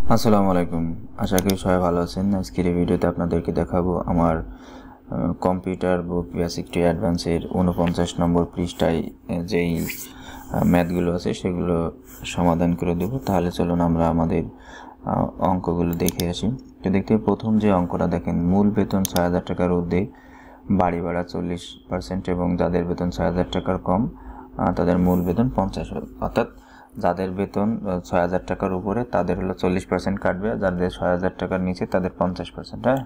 আসসালামু আলাইকুম। আশা করি সবাই ভালো আছেন। আজকের এই ভিডিওতে আপনাদেরকে দেখাবো আমার কম্পিউটার বুক বেসিক টু অ্যাডভান্সের 49 নম্বর পৃষ্ঠায় যেই ম্যাথগুলো আছে সেগুলো সমাধান করে দেব। তাহলে চলুন আমরা আমাদের অঙ্কগুলো দেখে আসি। তো দেখতে প্রথম যে অঙ্কটা দেখেন, মূল বেতন ৬০০০ টাকার ঊর্ধ্বে বাড়ি ভাড়া 40% এবং যাদের বেতন ৬০০০ টাকার কম তাদের মূল বেতন 50, অর্থাৎ যাদের বেতন ৬০০০ টাকার উপরে তাদের হলো 40% কাটবে, আর যাদের ৬০০০ টাকার নিচে তাদের 50%। হ্যাঁ,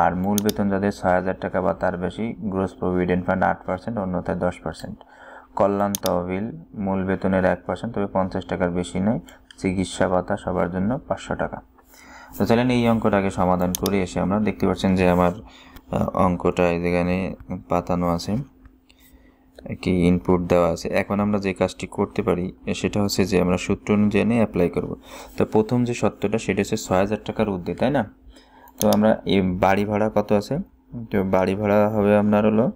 আর মূল বেতন যাদের ৬০০০ টাকা বা তার বেশি, গ্রোস প্রভিডেন্ট ফান্ড 8%, অন্যথায় 10%। কল্যাণ তহবিল মূল বেতনের 1%, তবে 50 টাকার বেশি নয়। চিকিৎসা ভাতা সবার জন্য 500 টাকা। তো চলেন এই অঙ্কটাকে সমাধান করে এসে আমরা দেখতে পাচ্ছেন যে আমার অঙ্কটা এখানে পাতানো আছে, কি ইনপুট দেওয়া আছে। এখন আমরা যে কাজটি করতে পারি সেটা হচ্ছে যে আমরা সূত্র অনুযায়ী অ্যাপ্লাই করব। তো প্রথম যে সত্যটা সেটা হচ্ছে ৬০০০ টাকার ঊর্ধ্বে, তাই না? তো আমরা এই বাড়ি ভাড়া কত আছে, তো বাড়ি ভাড়া হবে আপনার হলো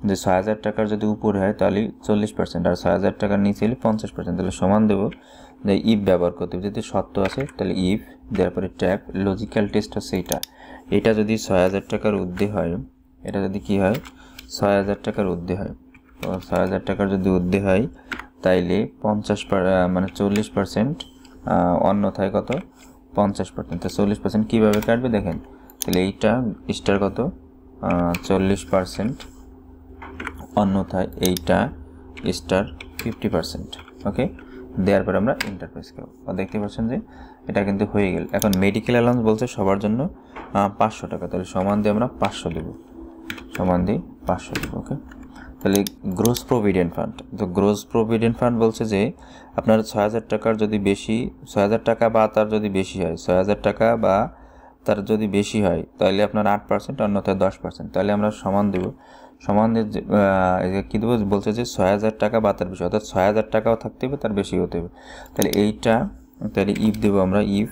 যে ৬০০০ টাকার যদি উপরে হয় তাহলে 40%, আর ৬০০০ টাকার নিচে হলে 50%। তাহলে সমান দেবো যে ইফ ব্যবহার করতে হবে। যদি সত্য আছে তাহলে ইফ দেওয়ার পরে ট্যাপ, লজিক্যাল টেস্ট হচ্ছে এটা যদি ৬০০০ টাকার ঊর্ধ্বে হয়, এটা যদি কি হয় ৬০০০ টাকার ঊর্ধ্বে হয়, ৬০০০ টাকার যদি ঊর্ধ্বে হয় তাইলে 40%, অন্যথায় কত 50%। তো 40% কীভাবে কাটবে দেখেন, তাহলে এইটা স্টার কত 40%, অন্যথায় এইটা স্টার 50%। ওকে, দেওয়ার পর আমরা ইন্টারপ্রেস করব। দেখতে পাচ্ছেন যে এটা কিন্তু হয়ে গেল। এখন মেডিকেল অ্যালাউন্স বলছে সবার জন্য 500 টাকা, তাহলে সমান দিয়ে আমরা 500 দেবো, সমান দিয়ে 500 দেবো। ওকে, তাহলে গ্রোস প্রভিডেন্ট ফান্ড, তো গ্রোস প্রভিডেন্ট ফান্ড বলছে যে আপনার ৬০০০ টাকার যদি বেশি, ৬০০০ টাকা বা তার যদি বেশি হয়, ৬০০০ টাকা বা তার যদি বেশি হয় তাহলে আপনার 8%, অন্যথায় 10%। তাহলে আমরা সমান দেবো, সমান দিয়ে কী দেবো বলছে যে ৬০০০ টাকা বা তার বেশি, অর্থাৎ ৬০০০ টাকাও থাকতে হবে, তার বেশি হতে হবে। তাহলে এইটা, তাহলে ইফ দেবো আমরা, ইফ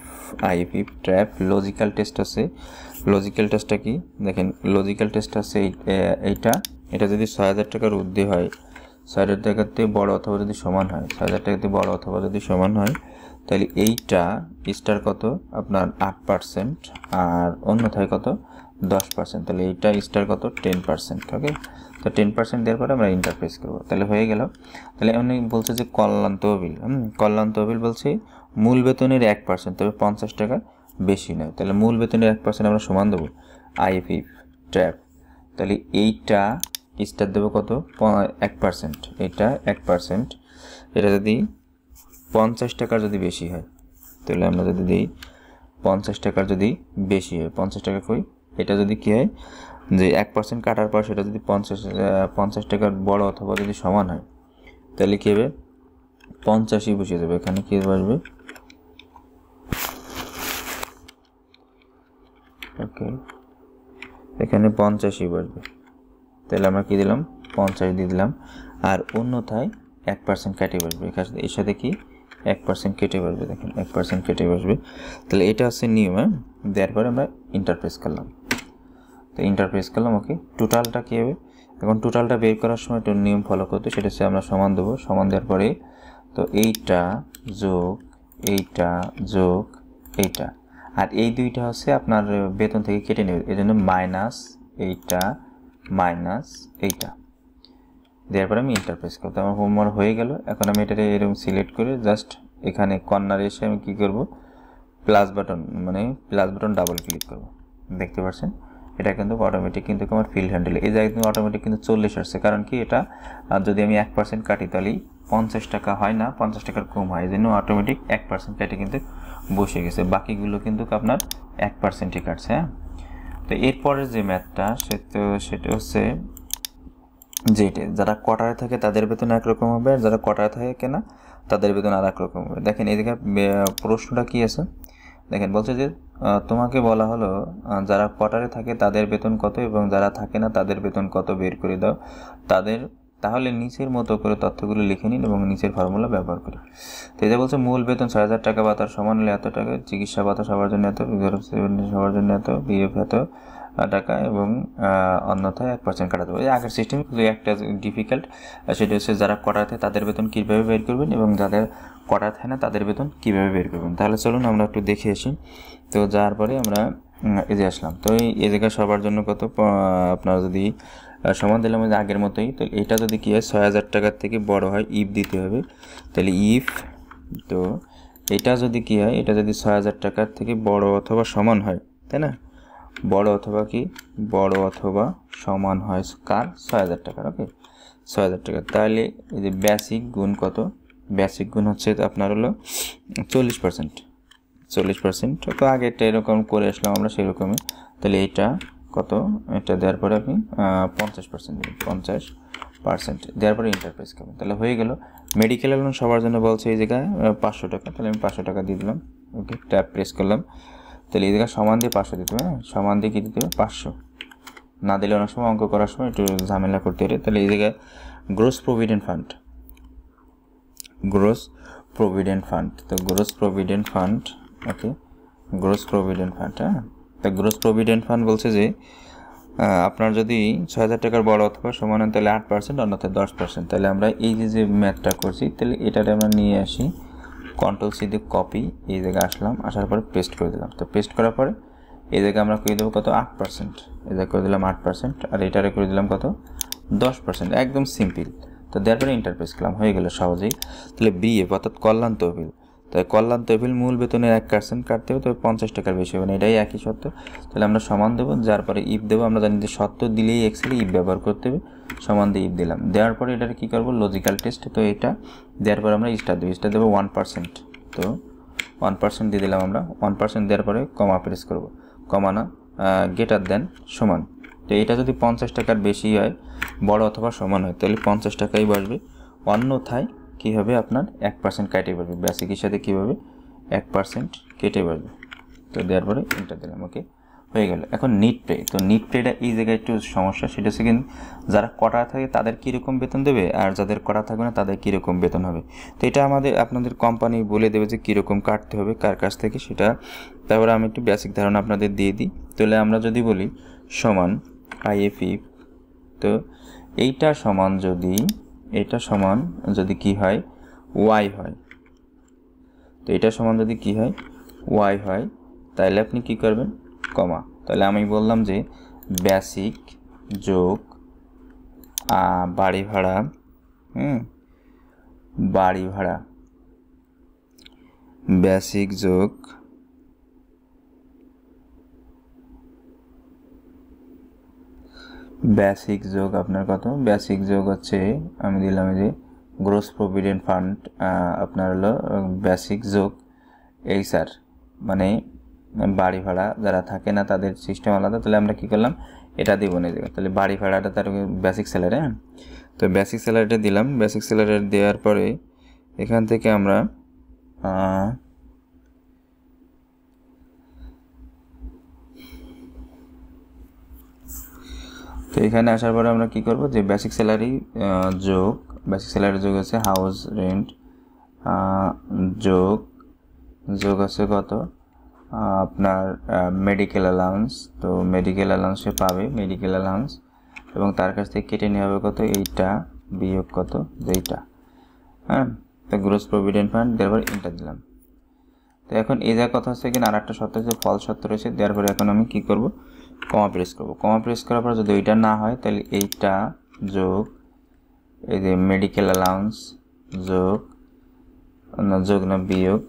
ট্র্যাপ লজিক্যাল টেস্ট আছে। লজিক্যাল টেস্টটা কি দেখেন, লজিক্যাল টেস্ট আছে এটা যদি ৬০০০ টাকার ঊর্ধ্বে হয়, ৬০০০ টাকার থেকে বড় অথবা যদি সমান হয়, ৬০০০ টাকার থেকে বড় অথবা যদি সমান হয়, তাহলে এইটা স্টার কত আপনার 8%, আর অন্যথায় কত 10%। তাহলে এইটা স্টার কত 10%। ওকে, তো 10% দেওয়ার পরে আমরা ইন্টারপ্রেস করবো, তাহলে হয়ে গেল। তাহলে এমনি বলছে যে কল্যাণ তহবিল, কল্যাণ তহবিল বলছে মূল বেতনের 1%, তবে 50 টাকা বেশি নয়। তাহলে মূল বেতনের 1% আমরা সমান দেবো ইফ ট্র্যাপ, তাহলে এইটা স্টার দেবো কত 1%, এটা 1%। এটা যদি 50 টাকার যদি বেশি হয়, তাহলে আমরা যদি দিই 50 টাকার যদি বেশি হয়, 50 টাকা কই, এটা যদি কী হয় যে 1% কাটার পর সেটা যদি 50 টাকার বড় অথবা যদি সমান হয়, তাহলে কী হবে 50ই বসিয়ে দেবে। এখানে কী বসবে, ওকে, এখানে 50ই বসবে। তাহলে আমরা কী দিলাম 50 দিয়ে দিলাম, আর অন্যথায় 1% কেটে বসবে। এর সাথে কি 1% কেটে বসবে, দেখেন 1% কেটে বসবে। তাহলে এটা হচ্ছে নিয়ম। দেওয়ার পরে আমরা ইন্টারপ্রেস করলাম, তো ইন্টারপ্রেস করলাম। ওকে, টোটালটা কী হবে, এখন টোটালটা বের করার সময় একটু নিয়ম ফলো করতে, সেটা হচ্ছে আমরা সমান দেবো। সমান দেওয়ার পরে তো এইটা যোগ এইটা যোগ এইটা, আর এই দুইটা হচ্ছে আপনার বেতন থেকে কেটে নেবে, এই জন্য মাইনাস এইটা মাইনাস এইটা। দেওয়ার পরে আমি ইন্টারপ্রেস করতে, আমার হোমওয়ার্ক হয়ে গেল। এখন আমি এটাকে এরকম সিলেক্ট করে জাস্ট এখানে কর্নারে এসে আমি কী করব, প্লাস বাটন ডাবল ক্লিক করব। দেখতে পাচ্ছেন এটা কিন্তু অটোমেটিক কিন্তু আমার ফিল্ড হ্যান্ডেল এই জায়গায় কিন্তু অটোমেটিক কিন্তু 40 আসছে। কারণ কি, এটা যদি আমি 1% কাটি তাহলে 50 টাকা হয় না, 50 টাকার কম হয়, এই জন্য অটোমেটিক 1% কেটে কিন্তু বসে গেছে। বাকিগুলো কিন্তু আপনার 1%ই কাটছে। হ্যাঁ, তো এরপরের যে ম্যাথটা সেটা হচ্ছে যেটা যারা কোয়ার্টারে থাকে তাদের বেতন একরকম হবে, আর যারা কোয়ার্টারে থাকে না তাদের বেতন আর এক রকম হবে। দেখেন এদিকে প্রশ্নটা কি আছে, দেখেন বলছে যে তোমাকে বলা হলো যারা কোয়ার্টারে থাকে তাদের বেতন কত এবং যারা থাকে না তাদের বেতন কত বের করে দাও। তাহলে নিচের মতো করে তথ্যগুলো লিখে নিন এবং নিচের ফর্মুলা ব্যবহার করে। তো এটা বলছে মূল বেতন ৬০০০ টাকা বা তার সমান হলে এত টাকা, চিকিৎসা ভাতা সবার জন্য এত, সবার জন্য এত, বিএফ এত, টাকা এবং অন্যথায় 1% কাটা দেবো। এই আগের সিস্টেম কিন্তু একটা ডিফিকাল্ট, সেটা হচ্ছে যারা কোয়ার্টার থাকে তাদের বেতন কীভাবে বের করবেন এবং যাদের কোয়ার্টার থাকে না তাদের বেতন কীভাবে বের করবেন। তাহলে চলুন আমরা একটু দেখে আসি। তো যাওয়ার পরে আমরা এই যে আসলাম। তো এই জায়গায় সবার জন্য কত, আপনারা যদি সমান দিলাম যে আগের মতোই, তো এটা যদি কী হয় 6000 টাকার থেকে বড় হয় ইফ দিতে হবে। তাহলে ইফ, তো এটা যদি কী হয়, এটা যদি 6000 টাকার থেকে বড় অথবা সমান হয়, তাই না, বড় অথবা কি বড় অথবা সমান হয় কার, 6000 টাকার। ওকে, 6000 টাকা। তাহলে এই যে বেসিক গুণ কত, বেসিক গুণ হচ্ছে আপনার হলো 40%। 40%, তো আগে এটা এরকম করে আসলাম আমরা সেরকমই। তাহলে এটা কত, এটা দেওয়ার পরে আপনি 50% দেবেন, 50% দেওয়ার পরে ইন্টারপ্রাইজ খাবেন। তাহলে হয়ে গেল। মেডিকেল লোন সবার জন্য বলছে এই জায়গায় 500 টাকা, তাহলে আমি 500 টাকা দিয়ে দিলাম। ওকে, ট্যাপ প্রেস করলাম। তাহলে এই জায়গায় সমান দিয়ে 500 দিতে হবে, সমান দিয়ে কী দিতে হবে, 500 না দিলে অনেক সময় অঙ্ক করার সময় একটু ঝামেলা করতে হবে। তাহলে এই জায়গায় gross provident fund, gross provident fund, তো গ্রোস প্রভিডেন্ট ফান্ড, ওকে, গ্রোস প্রভিডেন্ট ফান্ড। হ্যাঁ, তো গ্রোস প্রভিডেন্ট ফান্ড বলছে যে আপনার যদি 6000 টাকার বড় অথবা সমান হয় তাহলে 8%, অন্যথায় 10%। তাহলে আমরা এই যে ম্যাথটা করছি, তাহলে এটাতে আমরা নিয়ে আসি, Ctrl+C দিয়ে কপি, এই জায়গায় আসলাম, আসার পরে পেস্ট করে দিলাম। তো পেস্ট করার পরে এই জায়গায় আমরা করে দেবো কত, 8%, এই জায়গায় করে দিলাম 8%, আর এটারে করে দিলাম কত, 10%, একদম সিম্পল। তো দেওয়ার পরে ইন্টারপ্রেস করলাম, হয়ে গেল সহজেই। তাহলে বিএফ অর্থাৎ কল্যাণ তহবিল, তাই কল্যাণ তহবিল মূল বেতনের 1% কাটতে হবে, তবে 50 টাকার বেশি হবে না, এটাই একই শর্ত। তাহলে আমরা সমান দেবো, যার পরে ইফ দেবো, আমরা জানি যে শর্ত দিলেই এক্সেলে ইফ ব্যবহার করতে হবে, সমান দিয়ে ইফ দিলাম। দেওয়ার পরে এটার কী করবো, লজিক্যাল টেস্ট। তো এটা দেওয়ার পরে আমরা স্টার দেবো, স্টার দেবো 1%, তো 1% দিয়ে দিলাম আমরা। 1% দেওয়ার পরে কমা প্রেস করবো, কমা না, গ্রেটার দেন সমান। তো এটা যদি 50 টাকার বেশি হয়, বড় অথবা সমান হয়, তাহলে 50 টাকাই বসবে, অন্যথায় কী হবে, আপনার 1% কেটে বসবে, বেসিকের সাথে কী হবে, 1% কেটে বসবে। তো দেওয়ার পরে এটা দিলাম, ওকে, হয়ে গেল। এখন নিট পে, তো নিট পেটা এই জায়গায় একটু সমস্যা, সেটা হচ্ছে কিন্তু যারা কোয়ার্টার থাকে তাদের কীরকম বেতন দেবে, আর যাদের কোয়ার্টার থাকবে না তাদের কীরকম বেতন হবে। তো এটা আপনাদের কোম্পানি বলে দেবে যে কীরকম কাটতে হবে কার কাছ থেকে, সেটা তারপরে আমি একটু বেসিক ধারণা আপনাদের দিয়ে দিই। তাহলে আমরা যদি বলি সমান আইএফই, তো এইটা সমান যদি, এটা সমান যদি কি হয়, ওয়াই হয়, তো এটা সমান যদি কি হয়, ওয়াই হয়, তাহলে আপনি কি করবেন, কমা। তাহলে আমি বললাম যে বেসিক যোগ বাড়ি ভাড়া, বাড়ি ভাড়া, বেসিক যোগ বেসিক যোগ আপনার কত, বেসিক যোগ হচ্ছে আমি দিলাম যে গ্রোস প্রভিডেন্ট ফান্ড, আপনার হলো বেসিক যোগ এইচআর, মানে বাড়ি ভাড়া যারা থাকে না তাদের সিস্টেম আলাদা। তাহলে আমরা কী করলাম, এটা দিব না জায়গা, তাহলে বাড়ি ভাড়াটা তার বেসিক স্যালারি। হ্যাঁ, তো বেসিক স্যালারিটা দিলাম। বেসিক স্যালারি দেওয়ার পরে এখান থেকে আমরা তো এখানে আসার পরে আমরা কি করব, যে বেসিক স্যালারি যোগ, বেসিক স্যালারি যোগ আছে হাউস রেন্ট, যোগ আছে কত, আপনার মেডিকেল অ্যালাউন্স, তো মেডিকেল অ্যালাউন্সে পাবে মেডিকেল অ্যালাউন্স, এবং তার কাছ থেকে কেটে নেওয়া হবে কত, এইটা বিয়োগ কত, যেইটা। হ্যাঁ, তো গ্রোস প্রভিডেন্ট ফান্ড দেওয়ার পরে ইন্টার দিলাম। তো এখন এই যা কথা হচ্ছে কিনা, আর একটা শর্ত হচ্ছে ফল শর্ত রয়েছে, দেওয়ার পরে এখন আমি কি করব, কমা প্রেস করব। কমা প্রেস করার পর যদি ওইটা না হয়, তাহলে এইটা যোগ এই যে মেডিকেল অ্যালাউন্স যোগ না বিয়োগ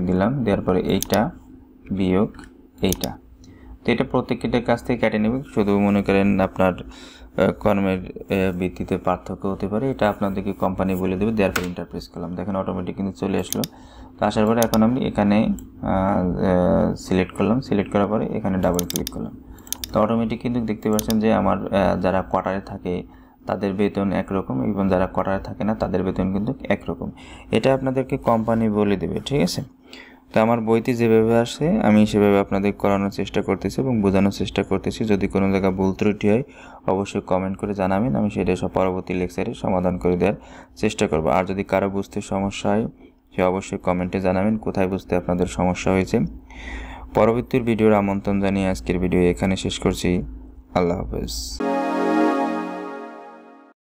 দিলাম, দেওয়ার পরে এইটা বিয়োগ এইটা। তো এটা প্রত্যেকটার কাছ থেকে কেটে নেবে, শুধু মনে করেন আপনার কর্মের ভিত্তিতে পার্থক্য হতে পারে, এটা আপনাদেরকে কোম্পানি বলে দেবে। দেওয়ার পরে ইন্টার প্রেস করলাম, দেখেন অটোমেটিক কিন্তু চলে আসলো। তো আসার পরে এখন আমি এখানে সিলেক্ট করলাম, সিলেক্ট করার পরে এখানে ডাবল ক্লিক করলাম, তো অটোমেটিক কিন্তু দেখতে পাচ্ছেন যে আমার যারা কোয়ার্টারে থাকে তাদের বেতন একরকম, এবং যারা কোয়ার্টারে থাকে না তাদের বেতন কিন্তু একরকম। এটা আপনাদেরকে কোম্পানি বলে দেবে, ঠিক আছে। তো আমার বইতে যেভাবে আসে আমি সেভাবে আপনাদের করানোর চেষ্টা করতেছি এবং বোঝানোর চেষ্টা করতেছি। যদি কোনো জায়গায় ভুল ত্রুটি হয় অবশ্যই কমেন্ট করে জানাবেন, আমি সেটা সব পরবর্তী লেকচারে সমাধান করে দেওয়ার চেষ্টা করব। আর যদি কারো বুঝতে সমস্যা হয় সে অবশ্যই কমেন্টে জানাবেন কোথায় বুঝতে আপনাদের সমস্যা হয়েছে। পরবর্তী ভিডিওর আমন্ত্রণ জানিয়ে আজকের ভিডিও এখানে শেষ করছি। আল্লাহ হাফেজ।